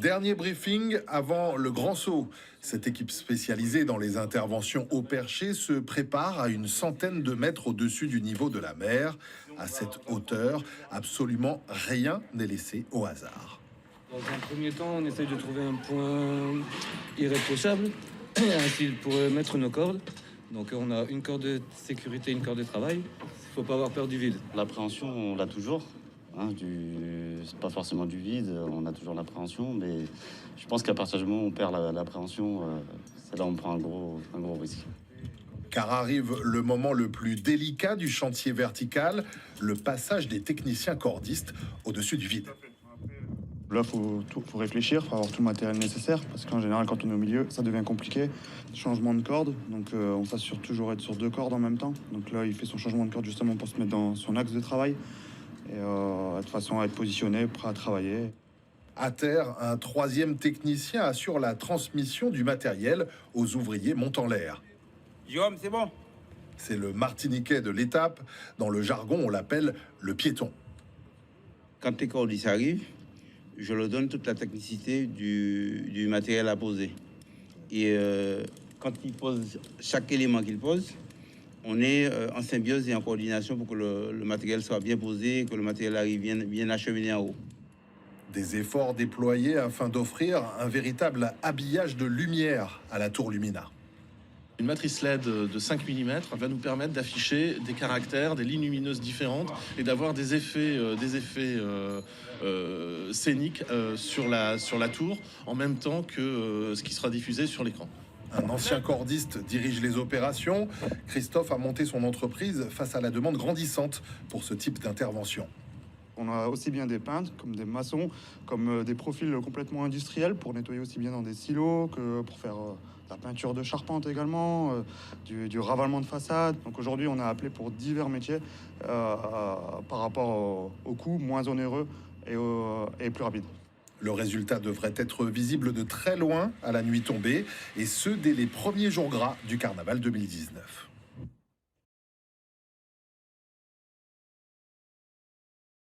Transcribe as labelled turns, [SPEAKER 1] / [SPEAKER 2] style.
[SPEAKER 1] Dernier briefing avant le grand saut. Cette équipe spécialisée dans les interventions au perché se prépare à une centaine de mètres au-dessus du niveau de la mer. À cette hauteur, absolument rien n'est laissé au hasard.
[SPEAKER 2] Dans un premier temps, on essaye de trouver un point irréprochable, ainsi pour mettre nos cordes. Donc on a une corde de sécurité, une corde de travail. Il ne faut pas avoir peur du vide.
[SPEAKER 3] L'appréhension, on l'a toujours. C'est pas forcément du vide, on a toujours l'appréhension, mais je pense qu'à partir du moment où on perd l'appréhension, c'est là où on prend un gros risque.
[SPEAKER 1] Car arrive le moment le plus délicat du chantier vertical, le passage des techniciens cordistes au-dessus du vide.
[SPEAKER 4] Là, il faut réfléchir, il faut avoir tout le matériel nécessaire, parce qu'en général, quand on est au milieu, ça devient compliqué. Changement de corde, donc on s'assure toujours être sur 2 cordes en même temps. Donc là, il fait son changement de corde justement pour se mettre dans son axe de travail, et de façon à être positionné, prêt à travailler.
[SPEAKER 1] À terre, un troisième technicien assure la transmission du matériel aux ouvriers montant l'air.
[SPEAKER 5] Guillaume, c'est bon.
[SPEAKER 1] C'est le Martiniquais de l'étape. Dans le jargon, on l'appelle le piéton.
[SPEAKER 5] Quand les cordistes arrivent, je leur donne toute la technicité du matériel à poser. Et quand ils posent chaque élément qu'ils posent, on est en symbiose et en coordination pour que le matériel soit bien posé, que le matériel arrive bien acheminé en haut.
[SPEAKER 1] Des efforts déployés afin d'offrir un véritable habillage de lumière à la tour Lumina.
[SPEAKER 6] Une matrice LED de 5 mm va nous permettre d'afficher des caractères, des lignes lumineuses différentes et d'avoir des effets scéniques sur la tour en même temps que ce qui sera diffusé sur l'écran.
[SPEAKER 1] Un ancien cordiste dirige les opérations. Christophe a monté son entreprise face à la demande grandissante pour ce type d'intervention.
[SPEAKER 4] On a aussi bien des peintres, comme des maçons, comme des profils complètement industriels pour nettoyer aussi bien dans des silos que pour faire la peinture de charpente également, du ravalement de façade. Donc aujourd'hui, on a appelé pour divers métiers par rapport au coût moins onéreux et plus rapide.
[SPEAKER 1] Le résultat devrait être visible de très loin à la nuit tombée, et ce dès les premiers jours gras du carnaval 2019.